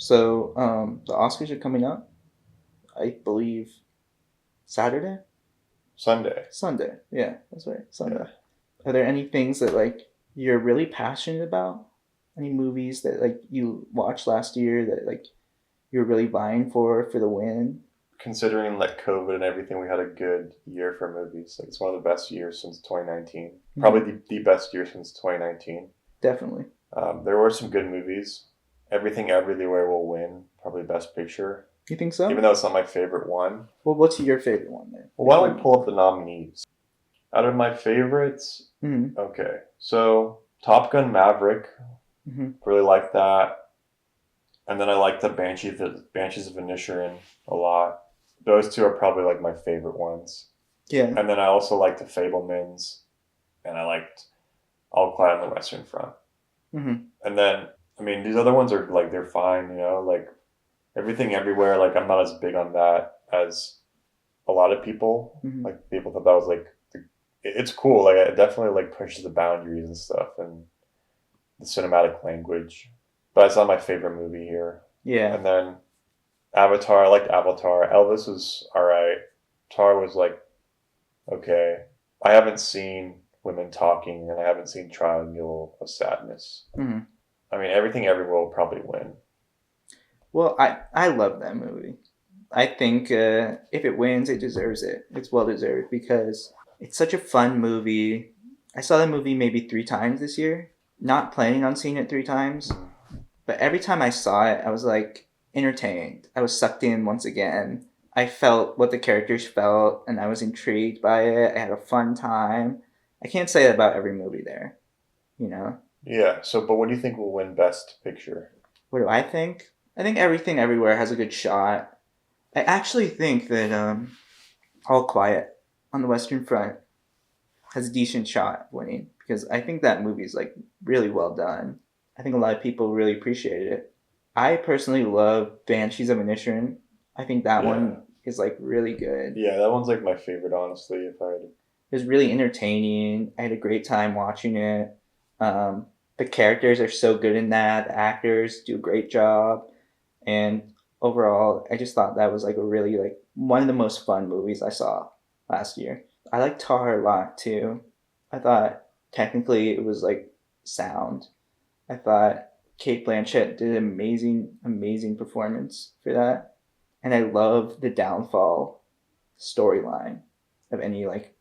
So, the Oscars are coming up. I believe Saturday, Sunday. Sunday. Yeah, that's right, Sunday. Yeah. Are there any things that like you're really passionate about? Any movies that like you watched last year that like you're really vying for the win? Considering like COVID and everything, we had a good year for movies. Like it's one of the best years since 2019. Hmm. Probably the best year since 2019. Definitely. There were some good movies. Everything Everywhere will win. Probably Best Picture. You think Even so? though it's not my favorite one. Well, what's your favorite one then? Well, why Before don't we you. pull up the nominees? Out of my favorites, Hmm. okay. So Top Gun Maverick, Hmm. really like that. And then I like the Banshees of Inisherin a lot. Those two are probably like my favorite ones. Yeah. And then I also liked The Fablemans, and I liked All Quiet on the Western Front. Hmm. And then, I mean, these other ones are like they're fine, like Everything Everywhere. Like I'm not as big on that as a lot of people. Hmm. Like people thought that was like it's cool. Like it definitely like pushes the boundaries and stuff and the cinematic language. But it's not my favorite movie here. Yeah. And then Avatar, I liked Avatar. Elvis was all right. Tar was like okay. I haven't seen Women Talking, and I haven't seen Triangle of Sadness. Hmm. I mean, Everything Everywhere will probably win. Well, I love that movie. I think if it wins, it deserves it. It's well deserved because it's such a fun movie. I saw the movie maybe 3 times this year. Not planning on seeing it 3 times, Mm. but every time I saw it, I was like entertained. I was sucked in once again. I felt what the characters felt, and I was intrigued by it. I had a fun time. I can't say that about every movie there. You know, Yeah. So, but what do you think will win Best Picture? what do I think? I think Everything Everywhere has a good shot. I actually think that All Quiet on the Western Front has a decent shot of winning because I think that movie is like really well done. I think a lot of people really appreciated it. I personally love Banshees of Inisherin. I think that Yeah. one is like really good. Yeah, that one's like my favorite, honestly. If I had, It was really entertaining. I had a great time watching it. The characters are so good in that. The actors do a great job, and overall, I just thought that was like a really like one of the most fun movies I saw last year. I like Tar a lot too. I thought technically it was like sound. I thought Kate Blanchett did an amazing performance for that, and I love the downfall storyline of any like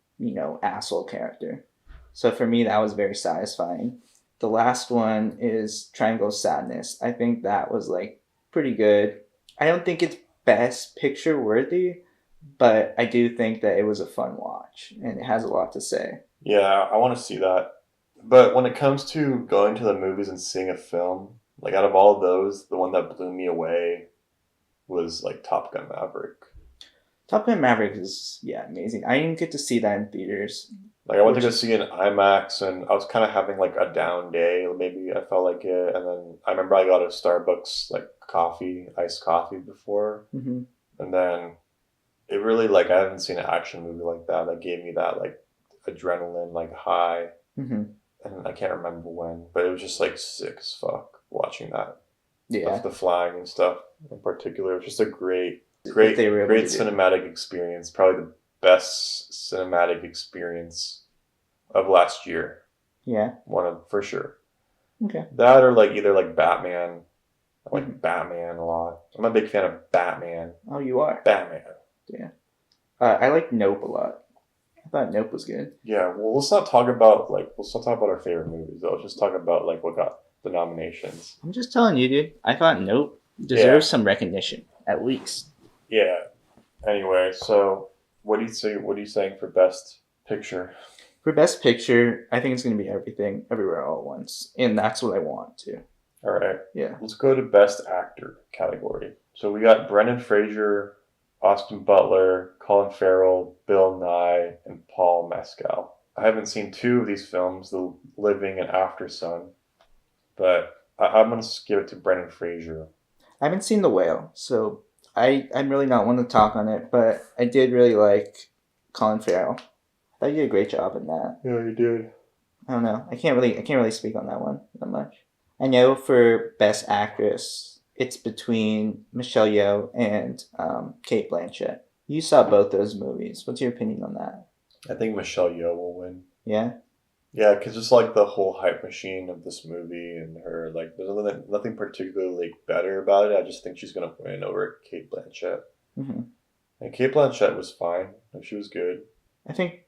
asshole character. So for me, that was very satisfying. The last one is Triangle of Sadness. I think that was like pretty good. I don't think it's best picture worthy, but I do think that it was a fun watch and it has a lot to say. yeah, I want to see that. But when it comes to going to the movies and seeing a film, like out of all of those, the one that blew me away was like Top Gun Maverick. Top Gun Maverick is yeah amazing. I didn't get to see that in theaters, Like I went to which go see it in IMAX, and I was kind of having like a down day. Maybe I felt like it, and then I remember I got a Starbucks like coffee, iced coffee before, mm-hmm, and then it really like I haven't seen an action movie like that that gave me that like adrenaline like high, mm-hmm, and I can't remember when, but it was just like sick as fuck watching that. yeah, The flying and stuff in particular. It was just a that they were able great to do. cinematic experience. Probably the best cinematic experience of last year. Yeah, One of for sure. okay. That or like either like Batman. I Mm-hmm. like Batman a lot. I'm a big fan of Batman. Oh, you are. Batman. Yeah. I like Nope a lot. I thought Nope was good. Yeah, well let's not talk about our favorite movies though. Let's just talk about like what got the nominations. I'm just telling you, dude. I thought Nope Yeah. deserves some recognition, at least. Yeah. Anyway, so what are you saying for best picture? For Best Picture, I think it's going to be Everything, Everywhere, All at Once. And that's what I want to. All right. Yeah. Let's go to best actor category. So we got Brendan Fraser, Austin Butler, Colin Farrell, Bill Nye, and Paul Mescal. I haven't seen two of these films, The Living and After Sun, but I'm going to give it to Brendan Fraser. I haven't seen The Whale, so I'm really not one to talk on it, but I did really like Colin Farrell. I thought he did a great job in that. Yeah, you did. I don't know. I can't really speak on that one that much. I know for Best Actress, it's between Michelle Yeoh and Kate Blanchett. You saw both those movies. What's your opinion on that? I think Michelle Yeoh will win. Yeah. Yeah, because just like the whole hype machine of this movie and her, like, there's nothing particularly better about it. I just think she's gonna win over Kate Blanchett. Hmm. And Kate Blanchett was fine. Like, she was good. I think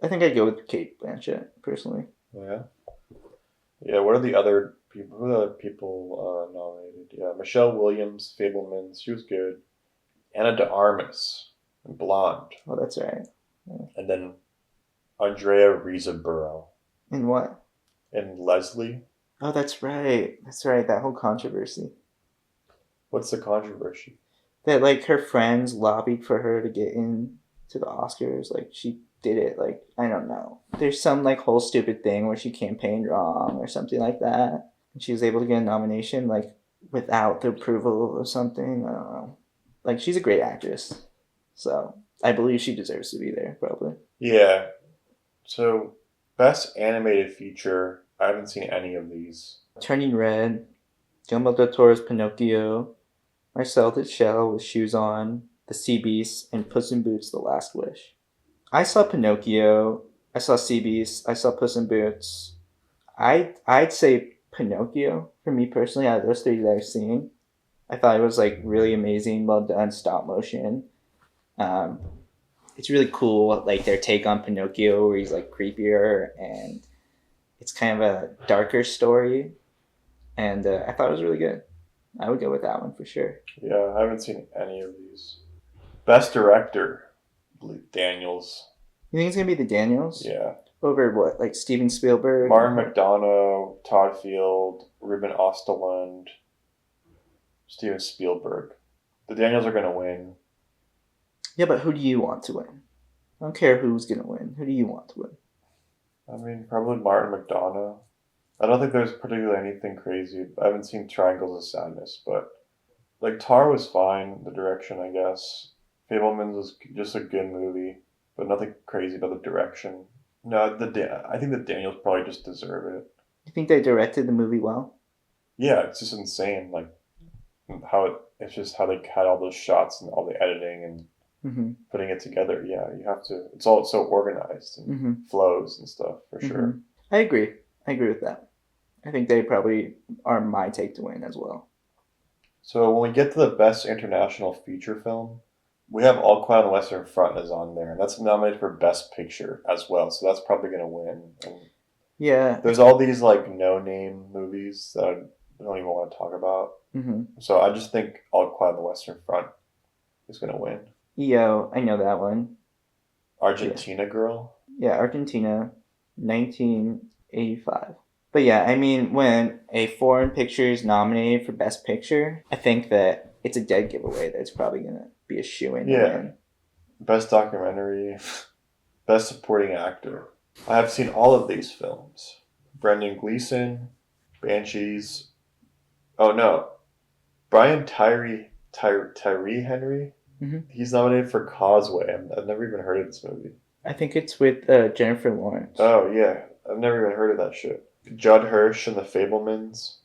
I think I'd go with Kate Blanchett personally. Yeah. Yeah. What are the other people? Who are the other people nominated? Yeah, Michelle Williams, Fablemans. She was good. Anna de Armas, Blonde, Oh, that's right. Yeah. and then Andrea Riseborough And what? and Leslie. Oh, that's right. That's right. That whole controversy. What's the controversy? That like her friends lobbied for her to get in to the Oscars. Like she did it. Like I don't know. There's some like whole stupid thing where she campaigned wrong or something like that, and she was able to get a nomination like without the approval of something. I don't know. Like she's a great actress, so I believe she deserves to be there. Probably. Yeah. So, best animated feature. I haven't seen any of these. Turning Red, Guillermo del Toro's Pinocchio, Marcel the Shell with Shoes On, The Sea Beast, and Puss in Boots: The Last Wish. I saw Pinocchio. I saw Sea Beast. I saw Puss in Boots. I'd say Pinocchio for me personally. Out of those three that I've seen, I thought it was like really amazing, well done, stop motion. Um, it's really cool, like their take on Pinocchio, where he's like creepier and it's kind of a darker story. And I thought it was really good. I would go with that one for sure. Yeah, I haven't seen any of these. Best director. I believe Daniels. You think it's gonna be the Daniels Yeah. over what, like Steven Spielberg? Martin McDonough, Todd Field, Ruben Osterlund, Steven Spielberg. The Daniels are gonna win. Yeah, but who do you want to win? I don't care who's gonna win. Who do you want to win? I mean, probably Martin McDonough. I don't think there's particularly anything crazy. I haven't seen Triangles of Sadness, but like Tar was fine. The direction, I guess. Fablemans was just a good movie, but nothing crazy about the direction. No, I think the Daniels probably just deserve it. You think they directed the movie well? Yeah, it's just insane. Like it's just how they had all those shots and all the editing and Mm-hmm. putting it together. Yeah, you have to. It's all so organized and Mm-hmm. flows and stuff for Mm-hmm. sure. I agree. I agree with that. I think they probably are my take to win as well. So when we get to the best international feature film, we have All Quiet on the Western Front is on there, and that's nominated for Best Picture as well. So that's probably going to win. And Yeah. there's all these like no-name movies that I don't even want to talk about. Mm-hmm. So I just think All Quiet on the Western Front is going to win. EO, I know that one. Argentina Girl. Yeah, Argentina, 1985. But yeah, I mean, when a foreign picture is nominated for Best Picture, I think that it's a dead giveaway that it's probably going to be a shoo-in to Yeah. win. Best Documentary. Best Supporting Actor. I have seen all of these films. Brendan Gleeson, Banshees. Oh no, Brian Tyree Henry. Mhm. He's nominated for Causeway. I've never even heard of this movie. I think it's with Jennifer Lawrence. Oh yeah, I've never even heard of that shit. Judd Hirsch and the Fablemans.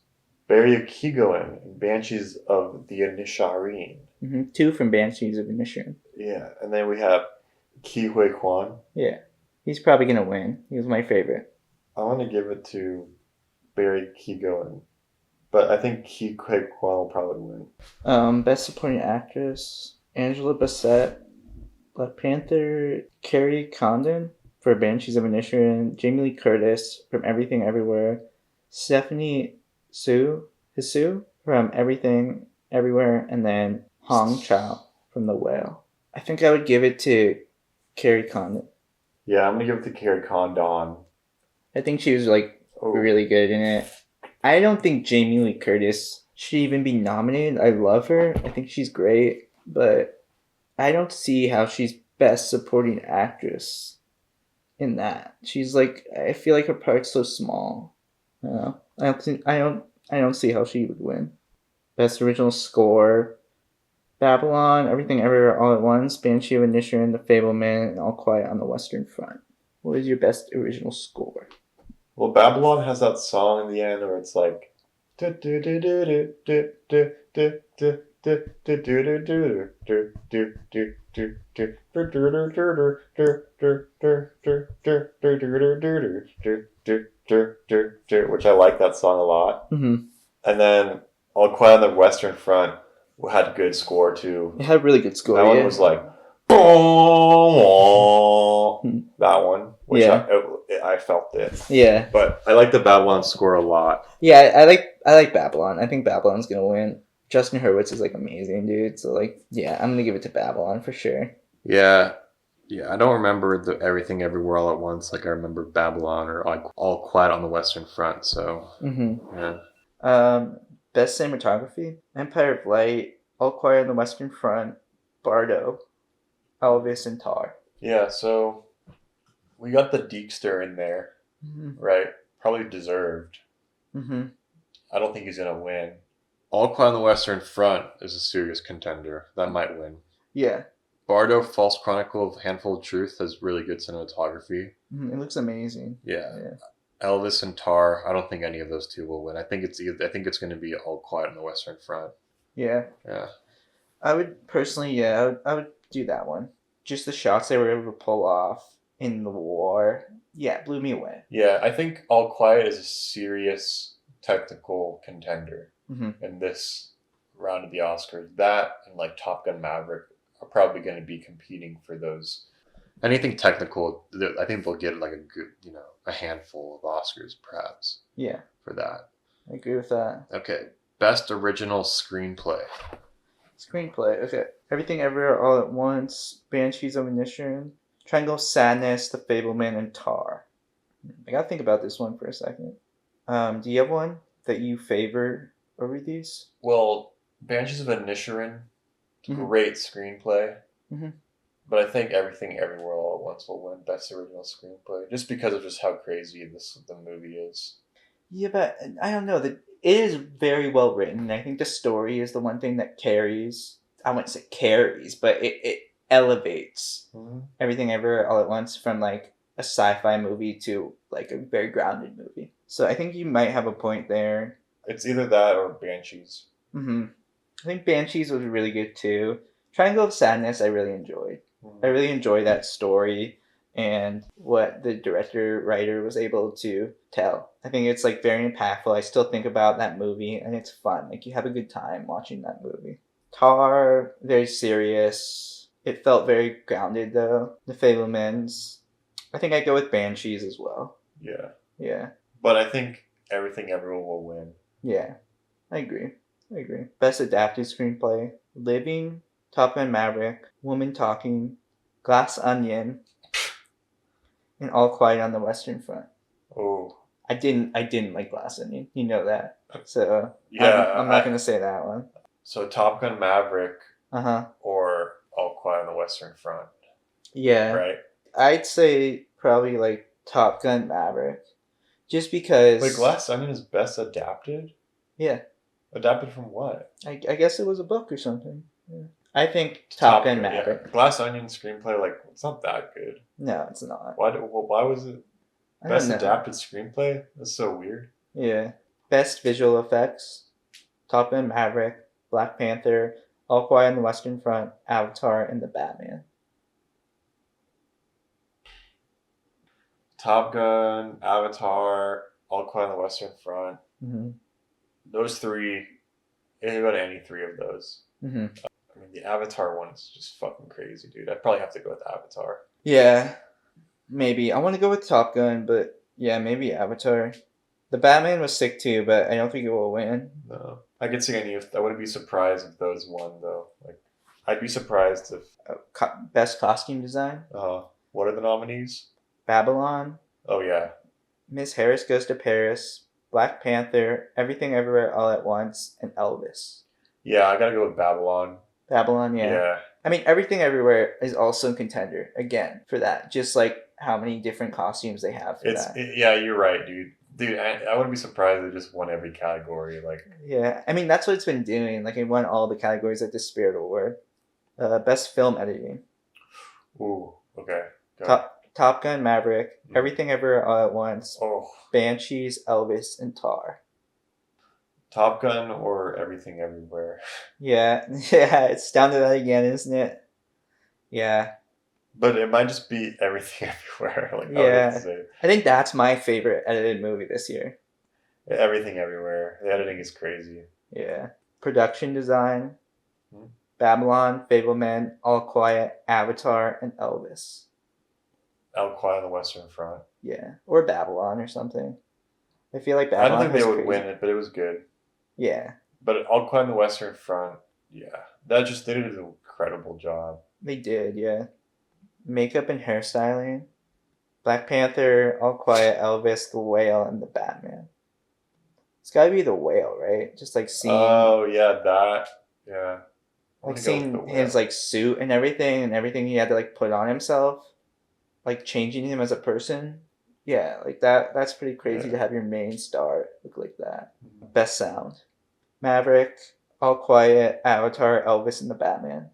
Barry Keoghan in Banshees of the Inisherin. Mm-hmm. 2 from Banshees of Inisherin. Yeah, and then we have Ke Huy Quan. Yeah, he's probably going to win. He was my favorite. I want to give it to Barry Keoghan, but I think Ke Huy Quan will probably win. Best Supporting Actress, Angela Bassett, Black Panther, Carrie Condon for Banshees of Inisherin, Jamie Lee Curtis from Everything Everywhere, Stephanie Hisu from Everything Everywhere, and then Hong Chow from The Whale. I think I would give it to Carrie Condon. Yeah, I'm gonna give it to Carrie Condon. I think she was like really good in it. I don't think Jamie Lee Curtis should even be nominated. I love her. I think she's great, but I don't see how she's Best Supporting Actress in that. She's like, I feel like her part's so small. I don't know. I don't see how she would win. Best Original Score, Babylon, Everything Everywhere All at Once, Banshee of Inisherin, The Fableman, and All Quiet on the Western Front. What is your best original score? Well, Babylon has that song in the end where it's like, Which I like that song a lot. Mm-hmm. And then All Quiet on the Western Front had a good score too. It had a really good score. That one Yeah. was like that one, which Yeah. I felt it. Yeah. But I like the Babylon score a lot. Yeah, I like Babylon. I think Babylon's gonna win. Justin Hurwitz is like amazing, dude. So like, yeah, I'm gonna give it to Babylon for sure. Yeah. Yeah, I don't remember the Everything Everywhere All at Once like I remember Babylon or like All Quiet on the Western Front. So Mm-hmm. yeah. Best cinematography: Empire of Light, All Quiet on the Western Front, Bardo, Elvis, and Tar. Yeah, so we got the Deekster in there, Mm-hmm. right? Probably deserved. Mm-hmm. I don't think he's gonna win. All Quiet on the Western Front is a serious contender. That might win. Yeah. Bardo, False Chronicle of Handful of Truth has really good cinematography. Mm-hmm. It looks amazing. Yeah. Yeah. Elvis and Tar, I don't think any of those two will win. I think it's going to be All Quiet on the Western Front. Yeah. Yeah. I would personally, yeah, I would do that one. Just the shots they were able to pull off in the war, yeah, blew me away. Yeah, I think All Quiet is a serious technical contender in this round of the Oscars. That and like Top Gun Maverick are probably going to be competing for those. Anything technical, I think they'll get like a good, a handful of Oscars perhaps. Yeah. For that. I agree with that. Okay. Best Original Screenplay. Screenplay. Okay. Everything Everywhere All at Once, Banshees of Inisherin, Triangle of Sadness, The Fableman, and Tar. I gotta think about this one for a second. Do you have one that you favor over these? Well, Banshees of Inisherin, great screenplay. Mm-hmm. But I think Everything Everywhere All at Once will win Best Original Screenplay, just because of just how crazy the movie is. Yeah, but I don't know. It is very well written. I think the story is the one thing that carries. I wouldn't say carries, but it elevates Everything Everywhere All at Once from like a sci-fi movie to like a very grounded movie. So I think you might have a point there. It's either that or Banshees. Mm-hmm. I think Banshees was really good too. Triangle of Sadness I really enjoyed. I really enjoy that story and what the writer was able to tell. I think it's like very impactful. I still think about that movie and it's fun. Like you have a good time watching that movie. Tar, very serious. It felt very grounded though. The Fablemans. I think I go with Banshees as well. Yeah. Yeah. But I think Everything Everywhere will win. Yeah. I agree. Best adapted screenplay: Living, Top Gun Maverick, Woman Talking, Glass Onion, and All Quiet on the Western Front. Oh. I didn't like Glass Onion. You know that. So yeah, I'm not gonna say that one. So Top Gun Maverick. Uh-huh. Or All Quiet on the Western Front. Yeah. Right. I'd say probably like Top Gun Maverick, just because. Wait, Glass Onion is best adapted. Yeah. Adapted from what? I guess it was a book or something. Yeah. I think Top Gun Maverick. Yeah. Glass Onion screenplay, like, it's not that good. No, it's not. Why was it best adapted screenplay? That's so weird. Yeah. Best visual effects: Top Gun Maverick, Black Panther, All Quiet on the Western Front, Avatar, and The Batman. Top Gun, Avatar, All Quiet on the Western Front. Mm-hmm. Those three, you can go to any three of those. Mm-hmm. I mean, the Avatar one is just fucking crazy, dude. I'd probably have to go with Avatar. Yeah, maybe. I want to go with Top Gun, but yeah, maybe Avatar. The Batman was sick too, but I don't think it will win. No. I could see any. I wouldn't be surprised if those won, though. Like, I'd be surprised if... Best costume design? What are the nominees? Babylon. Oh, yeah. Miss Harris Goes to Paris, Black Panther, Everything Everywhere All at Once, and Elvis. Yeah, I gotta go with Babylon. Babylon, yeah. I mean, Everything Everywhere is also a contender, again, for that. Just like how many different costumes they have for that. Yeah, you're right, dude. Dude, I wouldn't be surprised if it just won every category. Like, yeah, I mean, that's what it's been doing. Like, it won all the categories at the Spirit Award. Best film editing. Ooh, okay. Top Gun Maverick, Everything Everywhere All at Once, Oh. Banshees, Elvis, and Tar. Top Gun or Everything Everywhere. Yeah, yeah, it's down to that again, isn't it? Yeah, But it might just be Everything Everywhere. Like I would have to yeah. say I think that's my favorite edited movie this year. Everything Everywhere. The editing is crazy. Yeah. Production design, Hmm. Babylon, Fableman, All Quiet, Avatar, and Elvis. Out Quiet on the Western Front. Yeah. Or Babylon or something. I feel like I don't Babylon think they has would win crazy. it, but it was good. Yeah, But All Quiet on the Western Front, yeah, they did an incredible job. they did, yeah. Makeup and hairstyling. Black Panther, All Quiet, Elvis, The Whale, and The Batman. It's gotta be The Whale, right? Just Oh yeah, that yeah. I'm like gonna go with The seeing his Whale. like suit and everything he had to like put on himself, like changing him as a person. Yeah, like that's pretty crazy to Yeah. have your main star look like that. Best sound. Maverick, All Quiet, Avatar, Elvis, and the Batman.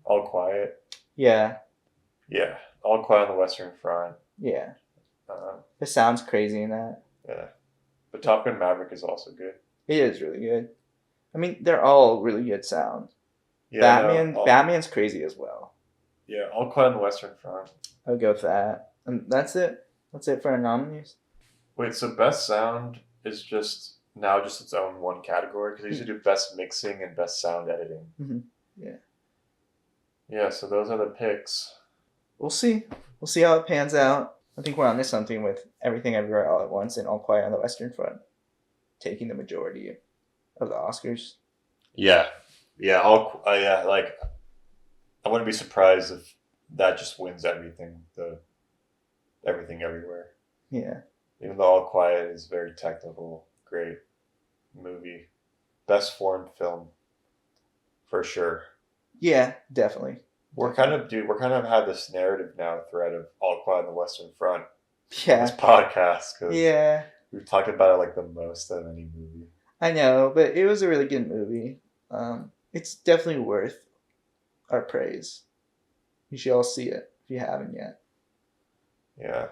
All Quiet. Yeah, Yeah. All Quiet on the Western Front. yeah. Uh, The sound's crazy in that. yeah. But Top Gun Maverick is also good. It is really good. I mean, they're all really good sound. Yeah, no. Batman's crazy as well. Yeah, All Quiet on the Western Front. I'll go with that. And that's it. That's it for our nominees. Wait, so best sound is just now just its own one category because they usually do best mixing and best sound editing. Mm-hmm. Yeah. Yeah, so those are the picks. We'll see. We'll see how it pans out. I think we're onto something with Everything Everywhere All at Once and All Quiet on the Western Front taking the majority of the Oscars. Yeah, yeah, yeah. Like I wouldn't be surprised if that just wins everything. The everything everywhere. Yeah. Even though All Quiet is very technical, great movie, best foreign film for sure. Yeah, definitely. We're kind of have this narrative now thread of All Quiet on the Western Front on this Yeah. podcast because Yeah. we've talked about it like the most of any movie. I know, but it was a really good movie. It's definitely worth our praise. You should all see it if you haven't yet. Yeah.